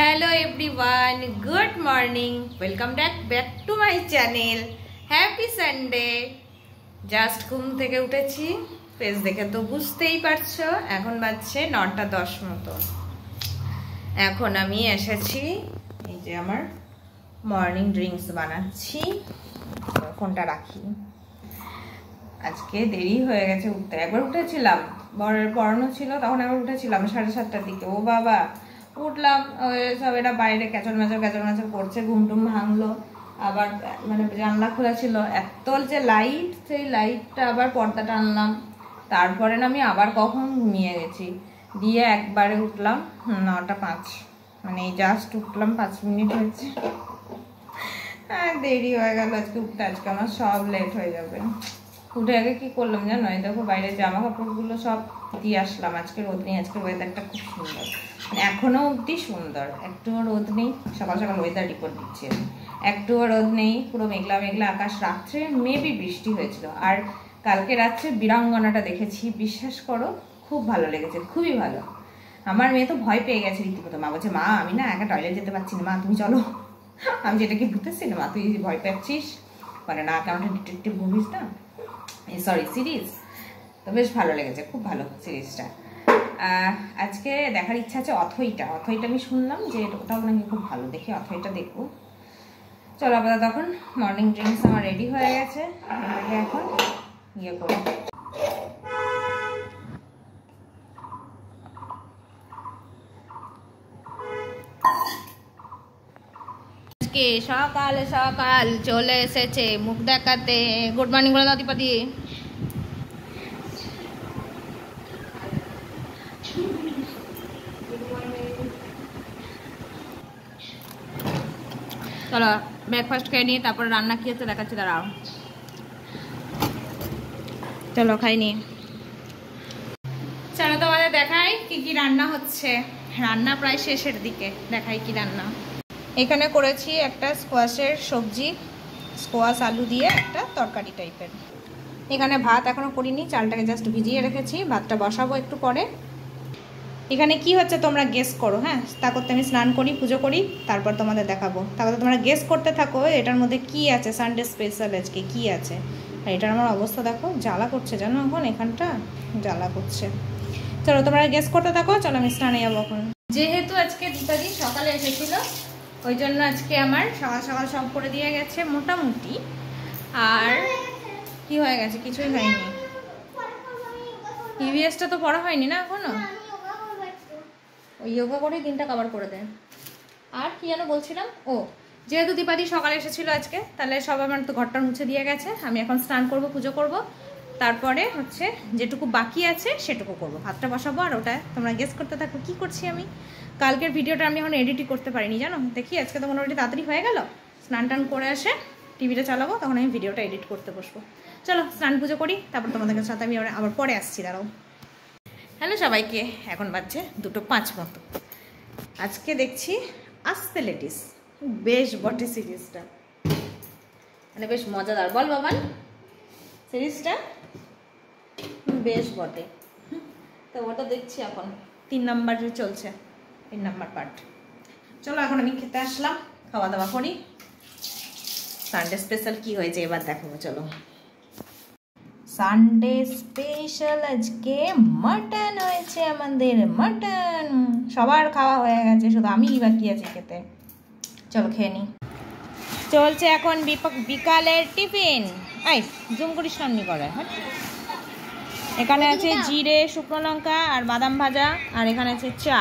Hello everyone, good morning, welcome back to my channel. Happy Sunday. Just ঘুম থেকে উঠেছি, page দেখে তো বুঝতেই পারছো এখন বাজছে 9:10 মতো। এখন আমি এসেছি এই যে আমার মর্নিং ড্রিঙ্কস বানাচ্ছি। ফোনটা রাখি, আজকে দেরি হয়ে গেছে উঠতে। একবার উঠেছিলাম, বরের পড়ানো ছিল, তখন একবার উঠেছিলাম 7:30টার দিকে। ও বাবা, উঠলাম, সব এরা বাইরে ক্যাচর ম্যাচর করছে, ঘুম টুম ভাঙলো। আবার মানে জানলা খোলা ছিল, এত যে লাইট, সেই লাইটটা আবার পর্দা টানলাম। তারপরে না আমি আবার কখন ঘুমিয়ে গেছি, দিয়ে একবারে উঠলাম 9:05, মানে এই জাস্ট উঠলাম, 5 মিনিট হয়েছে। দেরি হয়ে গেল আজকে উঠতে, আজকে আমার সব লেট হয়ে যাবে। উঠে আগে কি করলাম জানো, এই দেখো বাইরে জামা কাপড়গুলো সব দিয়ে আসলাম। আজকে রোদ নেই, আজকে ওয়েদারটা খুব সুন্দর, মানে এখনো অবধি সুন্দর। একটুও রোদ নেই, সকাল সকাল ওয়েদার রিপোর্ট দিচ্ছি আমি। একটুও রোদ নেই, পুরো মেঘলা মেঘলা আকাশ। রাত্রে মেবি বৃষ্টি হয়েছিল। আর কালকে রাত্রে বীরাঙ্গনাটা দেখেছি, বিশ্বাস করো খুব ভালো লেগেছে, খুবই ভালো। আমার মেয়ে তো ভয় পেয়ে গেছে রীতিমতো। মা বলছে, মা আমি না একা টয়লেট যেতে পারছি না, মা তুমি চলো। আমি যেটা কি ভূতের সিনেমা, তুই ভয় পাচ্ছিস? মানে না, কেমন ডিটেকটিভ মুভিস না, সরি সিরিজ। তো বেশ ভালো লেগেছে, খুব ভালো সিরিজটা। আজকে দেখার ইচ্ছা আছে অথইটা আমি শুনলাম যে ওটাও নাকি খুব ভালো, দেখি অথইটা দেখবো। চলো আপাতত তখন মর্নিং ড্রিঙ্কস আমার রেডি হয়ে গেছে, এটাকে এখন ইয়ে করি। সকাল সকাল চলে এসেছে মুখ দেখাতে। গুড মর্নিং বলে দাও দীপাদি। চলো ব্রেকফাস্ট খেয়ে নিই, তারপর রান্না কি হচ্ছে দেখাচ্ছি, দাঁড়াও। চলো খাইনি। চলো তোমাদের দেখাই কি কি রান্না হচ্ছে। রান্না প্রায় শেষের দিকে, দেখাই কি রান্না। এখানে করেছি একটা স্কোয়াশের সবজি, স্কোয়াশ আলু দিয়ে একটা তরকারি টাইপের। এখানে ভাত এখনো করিনি, চালটাকে জাস্ট ভিজিয়ে রেখেছি, ভাতটা বসাবো একটু পরে। এখানে কি হচ্ছে তোমরা গেস করো। হ্যাঁ, তা করতে আমি স্নান করি, পুজো করি, তারপর তোমাদের দেখাবো। তারপর তোমরা গেস করতে থাকো এটার মধ্যে কি আছে, সানডে স্পেশাল আজকে কি আছে। আর এটার আমার অবস্থা দেখো, জ্বালা করছে জানো, এখন এখানটা জ্বালা করছে। চলো তোমরা গেস করতে থাকো, চলো আমি স্নানে যাবো এখন। যেহেতু আজকে দীপাদি সকালে এসেছিল, ওই জন্য আজকে আমার সকাল সকাল সব করে দিয়ে গেছে মোটামুটি। আর কি হয়ে গেছে, কিছুই হয়নি। ইভিএসটা তো পড়া হয়নি না এখনো, ওই যোগা করেই দিনটা কভার করে দেয়। আর কি যেন বলছিলাম, ও যেহেতু দীপাদি সকালে এসেছিলো আজকে, তাহলে সব আমার তো ঘরটা মুছে দিয়ে গেছে। আমি এখন স্নান করব, পুজো করব, তারপরে হচ্ছে যেটুকু বাকি আছে সেটুকু করব, ভাতটা বসাবো। আর ওটা তোমরা গেস করতে থাকো কি করছি আমি। কালকের ভিডিওটা আমি এখন এডিটই করতে পারিনি জানো, দেখি আজকে তো মোটামুটি তাড়াতাড়ি হয়ে গেল। স্নান টান করে আসে টিভিটা চালাবো, তখন আমি ভিডিওটা এডিট করতে বসবো। চলো স্নান পুজো করি, তারপর তোমাদের সাথে আমি আবার পরে আসছি, দাঁড়াও। হ্যালো সবাইকে, এখন বাজছে 2:05 মতো। আজকে দেখছি আস্তে লেডিস, বেশ বটে সিরিজটা, মানে বেশ মজাদার। বল বাবান, সিরিজটা বেশ বটে। তো ওটা দেখছি এখন, 3 নাম্বারে চলছে, 3 নাম্বার পার্ট। চলো এখন আমি খেতে আসলাম, খাওয়া দাওয়া করি। সানডে স্পেশাল কি হয়েছে এবার দেখাবো, চলো। সানডে স্পেশাল আজকে মাটন হয়েছে আমাদের, মাটন। সবার খাওয়া হয়ে গেছে, শুধু আমিই বাকি আছি খেতে। চলো খেয়ে নি। চলছে এখন বিকালের টিফিন। এই জুম করিস সামনে করে। এখানে আছে জিরে, শুকনো লঙ্কা আর বাদাম ভাজা, আর এখানে আছে চা।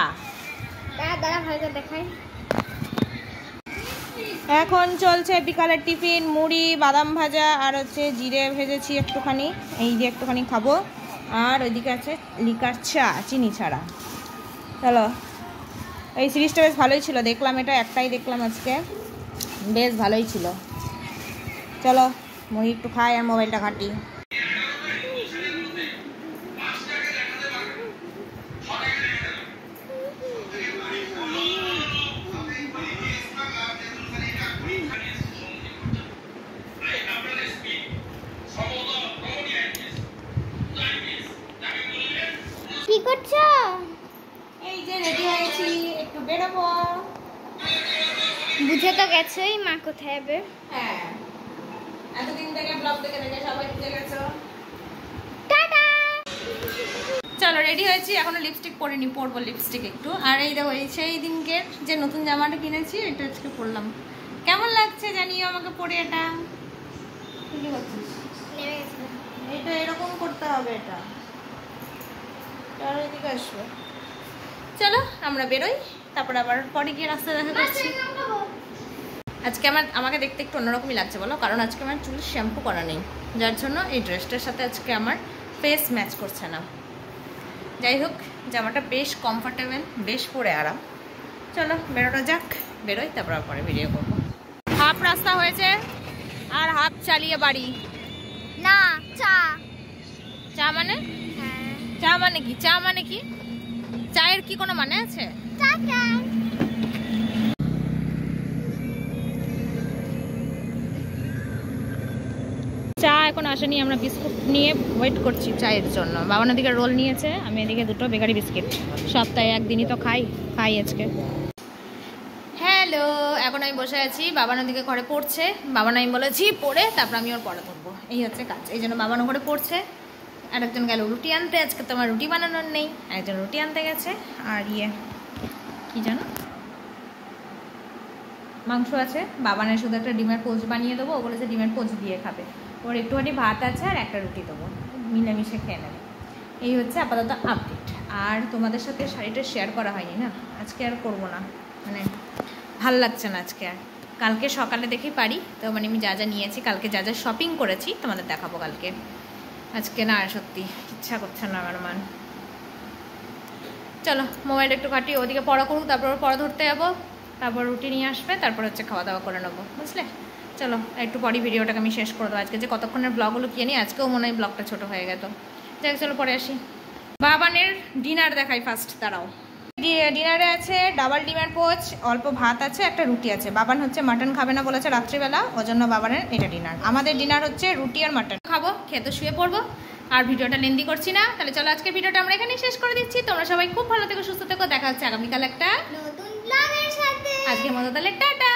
দেখাই এখন চলছে বিকালের টিফিন, মুড়ি, বাদাম ভাজা আর হচ্ছে জিরে ভেজেছি একটুখানি, এই যে একটুখানি খাবো। আর ওইদিকে আছে লিকার চা, চিনি ছাড়া। চলো, এই সিরিজটা বেশ ভালোই ছিল, দেখলাম এটা একটাই দেখলাম আজকে, বেশ ভালোই ছিল। চলো মুড়ি একটু খাই আর মোবাইলটা ঘাঁটি। কি করছো? এই যে রেডি হয়েছি, একটু বেরোবো। বুঝে তো গেছোই মা কোথায় যাবে। হ্যাঁ, এতদিন থেকে ব্লগ দেখে দেখে সবাই বুঝে গেছো। টাটা। চলো রেডি হয়েছি, এখনো লিপস্টিক পরিনি, পরবো লিপস্টিক একটু। আর এই দেখো এই সেই দিনকে যে নতুন জামাটা কিনেছি এটা আজকে পরলাম। কেমন লাগছে জানিও আমাকে পরে। এটা কি করছিস? নেমে গেছে। এটা এরকম করতে হবে, এটা এদিকে আসবে। চলো আমরা বেরোই, তারপর আবার পরে গিয়ে রাস্তায় দেখা করছি। আজকে আমাকে দেখতে একটু অন্যরকমই লাগছে বলো, কারণ আজকে আমার চুল শ্যাম্পু করা নেই, যার জন্য এই ড্রেসটার সাথে আজকে আমার ফেস ম্যাচ করছে না। যাই হোক, জামাটা বেশ কমফোর্টেবল, বেশ পরে আরাম। চলো বেরোটা যাক, বেরোই, তারপর পরে ভিডিও করবো। হাফ রাস্তা হয়েছে আর হাফ চালিয়ে বাড়ি। না চা। চা মানে? হ্যাঁ চা মানে কি? চা মানে কি? চায়ের কি কোনো মানে আছে? টাটা। চা এখন আসেনি, আমরা বিস্কুট নিয়ে ওয়েট করছি চায়ের জন্য। বাবান এদিকে রোল নিয়েছে, আমি এদিকে দুটো বেকারি বিস্কিট। সপ্তাহে একদিনই তো খাই আজকে। হ্যালো, এখন আমি বসে আছি, বাবান ওদিকে ঘরে পড়ছে। বাবান আমি বলেছি পড়ে তারপর আমি ওর পড়া ধরবো, এই হচ্ছে কাজ। এই জন্য বাবানও ঘরে পড়ছে। আর একজন গেল রুটি আনতে, আজকে তো আমার রুটি বানানোর নেই, একজন রুটি আনতে গেছে। আর কি জানো, মাংস আছে, বাবানের শুধু একটা ডিমের পোচ বানিয়ে দেবো, ও বলেছে ডিমের পোচ দিয়ে খাবে। ওর একটুখানি ভাত আছে আর একটা রুটি দেবো, মিলেমিশে খেয়ে নেবে। এই হচ্ছে আপাতত আপডেট। আর তোমাদের সাথে শাড়িটা শেয়ার করা হয়নি না, আজকে আর করবো না, মানে ভাল লাগছে না আজকে আর। কালকে সকালে দেখি পারি তো, মানে আমি যা যা নিয়েছি কালকে, যা যা শপিং করেছি তোমাদের দেখাবো কালকে। আজকে না সত্যি ইচ্ছা করছে না আমার মান। চলো মোবাইলটা একটু কাটি, ওদিকে পড়া করুক, তারপর পড়া ধরতে যাবো, তারপর রুটি নিয়ে আসবে, তারপর হচ্ছে খাওয়া দাওয়া করে নেবো, বুঝলে? চলো একটু পরে ভিডিওটাকে আমি শেষ করে দেবো। আজকে যে কতক্ষণের ব্লগগুলো কিনে নিই, আজকেও মনে হয় ব্লগটা ছোটো হয়ে গেল। যাই চলো পরে আসি। বাবানের ডিনার দেখাই ফার্স্ট, দাঁড়াও। ডিনারে আছে ডাবল ডিমের পোচ, অল্প ভাত আছে, একটা রুটি আছে। বাবান হচ্ছে মাটন খাবে না বলেছে রাত্রিবেলা, ওই জন্য বাবানের এটা ডিনার। আমাদের ডিনার হচ্ছে রুটি আর মাটন। খাবো, খেয়ে তো শুয়ে পড়বো, আর ভিডিওটা লেন্দি করছি না। তাহলে চলো আজকে ভিডিওটা আমরা এখানেই শেষ করে দিচ্ছি। তোমরা সবাই খুব ভালো থেকো, সুস্থ থেকো, দেখা হচ্ছে আগামীকাল একটা নতুন ব্লগের সাথে। আজকের মতো তাহলে টাটা।